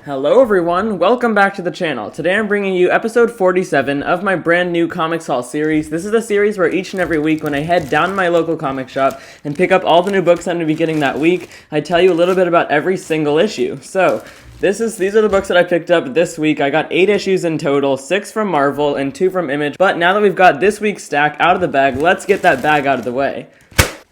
Hello everyone, welcome back to the channel. Today I'm bringing you episode 47 of my brand new Comics Haul series. This is a series where each and every week when I head down to my local comic shop and pick up all the new books I'm going to be getting that week, I tell you a little bit about every single issue. So, these are the books that I picked up this week. I got 8 issues in total, 6 from Marvel and 2 from Image. But now that we've got this week's stack out of the bag, let's get that bag out of the way.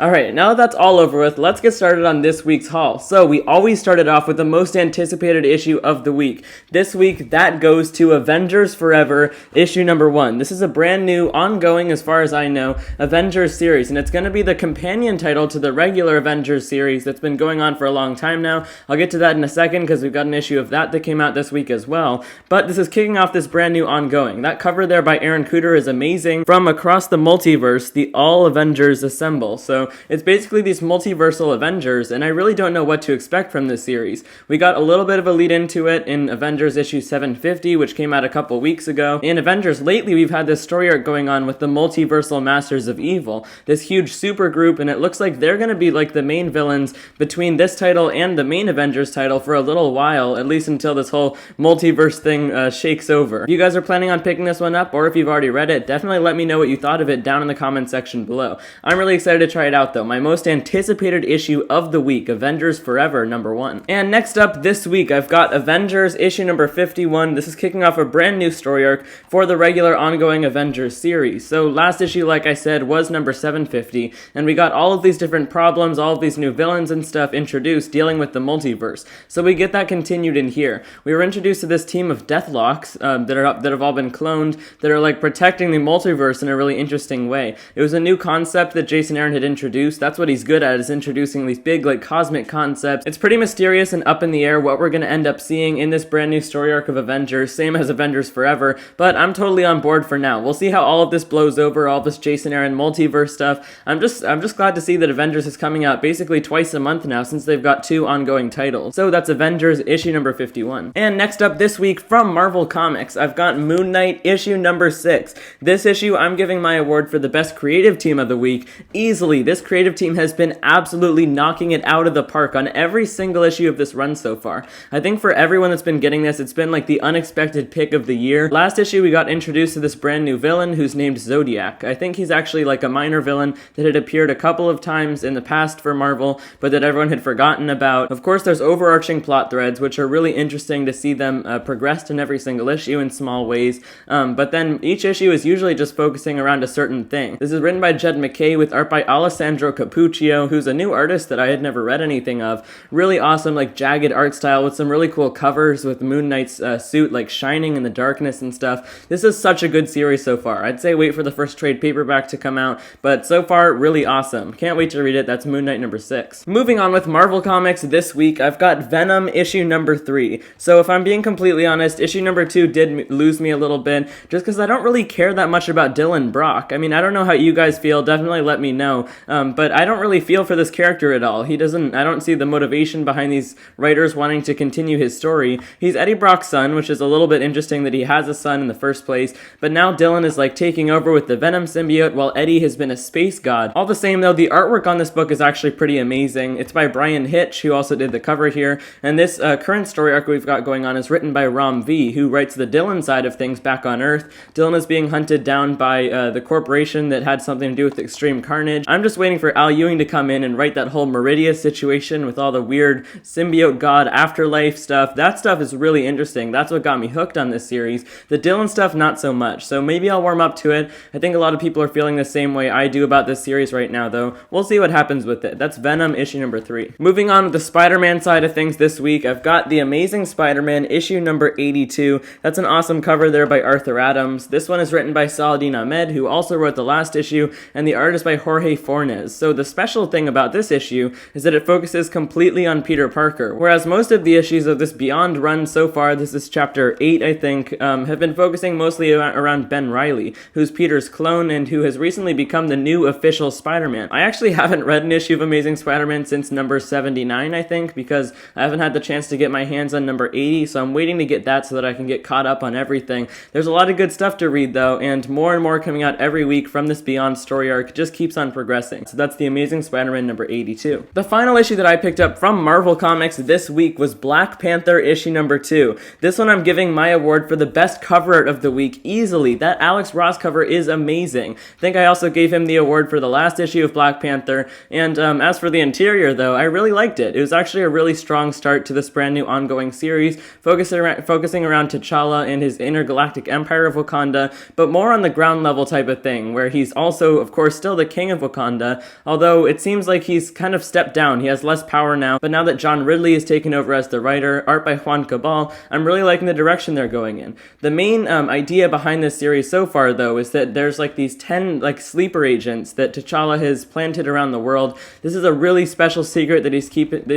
Alright, now that that's all over with, let's get started on this week's haul. So, we always started off with the most anticipated issue of the week. This week, that goes to Avengers Forever, issue number 1. This is a brand new, ongoing, as far as I know, Avengers series, and it's going to be the companion title to the regular Avengers series that's been going on for a long time now. I'll get to that in a second, because we've got an issue of that came out this week as well. But this is kicking off this brand new ongoing. That cover there by Aaron Kuder is amazing. From across the multiverse, the All Avengers assemble. So, it's basically these multiversal Avengers, and I really don't know what to expect from this series. We got a little bit of a lead into it in Avengers issue 750, which came out a couple weeks ago. In Avengers, lately we've had this story arc going on with the multiversal Masters of Evil, this huge super group, and it looks like they're going to be like the main villains between this title and the main Avengers title for a little while, at least until this whole multiverse thing shakes over. If you guys are planning on picking this one up, or if you've already read it, definitely let me know what you thought of it down in the comment section below. I'm really excited to try it out though. My most anticipated issue of the week, Avengers Forever number 1. And next up this week, I've got Avengers issue number 51. This is kicking off a brand new story arc for the regular ongoing Avengers series. So last issue, like I said, was number 750, and we got all of these different problems, all of these new villains and stuff introduced dealing with the multiverse. So we get that continued in here. We were introduced to this team of Deathlocks that have all been cloned, that are like protecting the multiverse in a really interesting way. It was a new concept that Jason Aaron had introduced. That's what he's good at, is introducing these big, like, cosmic concepts. It's pretty mysterious and up in the air what we're going to end up seeing in this brand new story arc of Avengers, same as Avengers Forever, but I'm totally on board for now. We'll see how all of this blows over, all this Jason Aaron multiverse stuff. I'm just glad to see that Avengers is coming out basically twice a month now, since they've got 2 ongoing titles. So that's Avengers issue number 51. And next up this week from Marvel Comics, I've got Moon Knight issue number 6. This issue, I'm giving my award for the best creative team of the week. Easily, this creative team has been absolutely knocking it out of the park on every single issue of this run so far. I think for everyone that's been getting this, it's been like the unexpected pick of the year. Last issue, we got introduced to this brand new villain who's named Zodiac. I think he's actually like a minor villain that had appeared a couple of times in the past for Marvel, but that everyone had forgotten about. Of course, there's overarching plot threads, which are really interesting to see them progressed in every single issue in small ways, but then each issue is usually just focusing around a certain thing. This is written by Jed McKay with art by Alessandro Cappuccio, who's a new artist that I had never read anything of. Really awesome, like, jagged art style with some really cool covers with Moon Knight's suit, like, shining in the darkness and stuff. This is such a good series so far. I'd say wait for the first trade paperback to come out, but so far, really awesome. Can't wait to read it. That's Moon Knight number 6. Moving on with Marvel Comics this week, I've got Venom issue number 3. So if I'm being completely honest, issue number 2 did lose me a little bit, just because I don't really care that much about Dylan Brock. I mean, I don't know how you guys feel. Definitely let me know. But I don't really feel for this character at all. I don't see the motivation behind these writers wanting to continue his story. He's Eddie Brock's son, which is a little bit interesting that he has a son in the first place, but now Dylan is like taking over with the Venom symbiote while Eddie has been a space god. All the same though, the artwork on this book is actually pretty amazing. It's by Brian Hitch, who also did the cover here, and this current story arc we've got going on is written by Ram V, who writes the Dylan side of things back on Earth. Dylan is being hunted down by the corporation that had something to do with Extreme Carnage. I'm just waiting for Al Ewing to come in and write that whole Meridia situation with all the weird symbiote god afterlife stuff. That stuff is really interesting. That's what got me hooked on this series. The Dylan stuff, not so much. So maybe I'll warm up to it. I think a lot of people are feeling the same way I do about this series right now, though. We'll see what happens with it. That's Venom issue number 3. Moving on with the Spider-Man side of things this week, I've got The Amazing Spider-Man issue number 82. That's an awesome cover there by Arthur Adams. This one is written by Saladin Ahmed, who also wrote the last issue, and the art is by Jorge Fornes. So the special thing about this issue is that it focuses completely on Peter Parker, whereas most of the issues of this Beyond run so far, this is chapter 8 I think, have been focusing mostly around Ben Reilly, who's Peter's clone and who has recently become the new official Spider-Man. I actually haven't read an issue of Amazing Spider-Man since number 79 I think, because I haven't had the chance to get my hands on number 80, so I'm waiting to get that so that I can get caught up on everything. There's a lot of good stuff to read though, and more coming out every week from this Beyond story arc. It just keeps on progressing. amazing. So that's the Amazing Spider-Man number 82. The final issue that I picked up from Marvel Comics this week was Black Panther issue number 2. This one I'm giving my award for the best cover art of the week easily. That Alex Ross cover is amazing. I think I also gave him the award for the last issue of Black Panther, and as for the interior though, I really liked it. It was actually a really strong start to this brand new ongoing series, focusing around T'Challa and his intergalactic empire of Wakanda, but more on the ground level type of thing, where he's also, of course, still the king of Wakanda, although it seems like he's kind of stepped down. He has less power now, but now that John Ridley is taken over as the writer, art by Juan Cabal, I'm really liking the direction they're going in. The main idea behind this series so far, though, is that there's like these 10 like sleeper agents that T'Challa has planted around the world. This is a really special secret that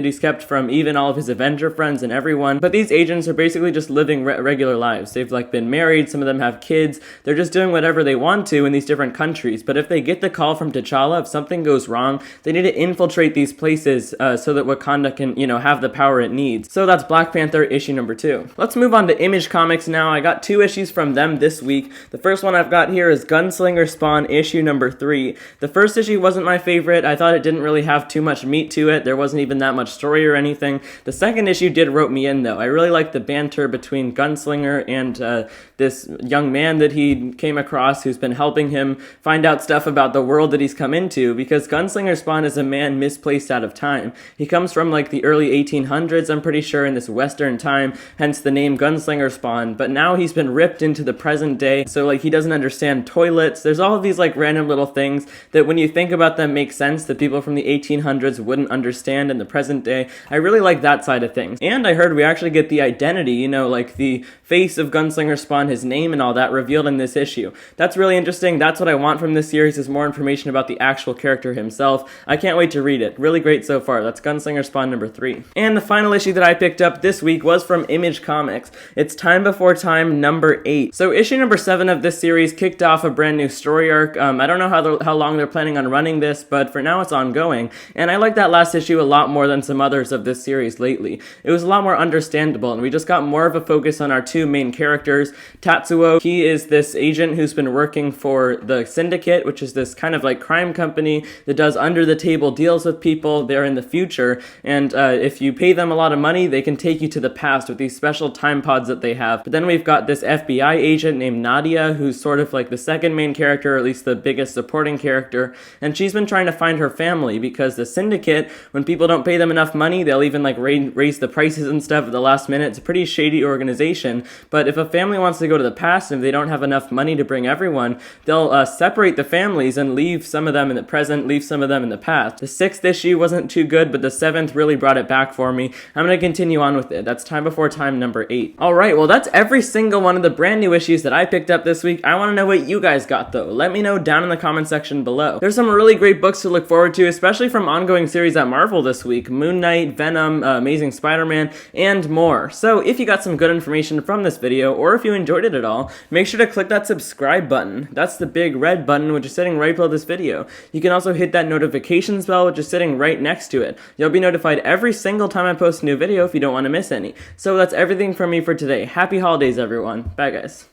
he's kept from even all of his Avenger friends and everyone, but these agents are basically just living regular lives. They've like been married, some of them have kids, they're just doing whatever they want to in these different countries, but if they get the call from T'Challa, if something goes wrong, they need to infiltrate these places so that Wakanda can, have the power it needs. So that's Black Panther issue number 2. Let's move on to Image Comics now. I got 2 issues from them this week. The first one I've got here is Gunslinger Spawn issue number 3. The first issue wasn't my favorite. I thought it didn't really have too much meat to it. There wasn't even that much story or anything. The second issue did rope me in though. I really liked the banter between Gunslinger and this young man that he came across who's been helping him find out stuff about the world that he's come into, because Gunslinger Spawn is a man misplaced out of time. He comes from like the early 1800s, I'm pretty sure, in this western time, hence the name Gunslinger Spawn, but now he's been ripped into the present day, so like he doesn't understand toilets. There's all of these like random little things that when you think about them make sense that people from the 1800s wouldn't understand in the present day. I really like that side of things. And I heard we actually get the identity, like the face of Gunslinger Spawn, his name and all that revealed in this issue. That's really interesting. That's what I want from this series, is more information about the actual character himself. I can't wait to read it. Really great so far. That's Gunslinger Spawn number 3. And the final issue that I picked up this week was from Image Comics. It's Time Before Time number 8. So issue number 7 of this series kicked off a brand new story arc. I don't know how long they're planning on running this, but for now it's ongoing. And I like that last issue a lot more than some others of this series lately. It was a lot more understandable, and we just got more of a focus on our 2 main characters. Tatsuo, he is this agent who's been working for the Syndicate, which is this kind of like crime company that does under-the-table deals with people. They're in the future, and if you pay them a lot of money, they can take you to the past with these special time pods that they have. But then we've got this FBI agent named Nadia, who's sort of like the second main character, or at least the biggest supporting character, and she's been trying to find her family, because the Syndicate, when people don't pay them enough money, they'll even like raise the prices and stuff at the last minute. It's a pretty shady organization, but if a family wants to go to the past and if they don't have enough money to bring everyone, they'll separate the families and leave some of them in the present, leave some of them in the past. The 6th issue wasn't too good, but the 7th really brought it back for me. I'm going to continue on with it. That's Time Before Time number 8. Alright, well that's every single one of the brand new issues that I picked up this week. I want to know what you guys got though. Let me know down in the comment section below. There's some really great books to look forward to, especially from ongoing series at Marvel this week. Moon Knight, Venom, Amazing Spider-Man, and more. So if you got some good information from this video, or if you enjoyed it at all, make sure to click that subscribe button. That's the big red button which is sitting right below this video. You can also hit that notifications bell which is sitting right next to it. You'll be notified every single time I post a new video if you don't want to miss any. So that's everything from me for today. Happy holidays everyone. Bye guys.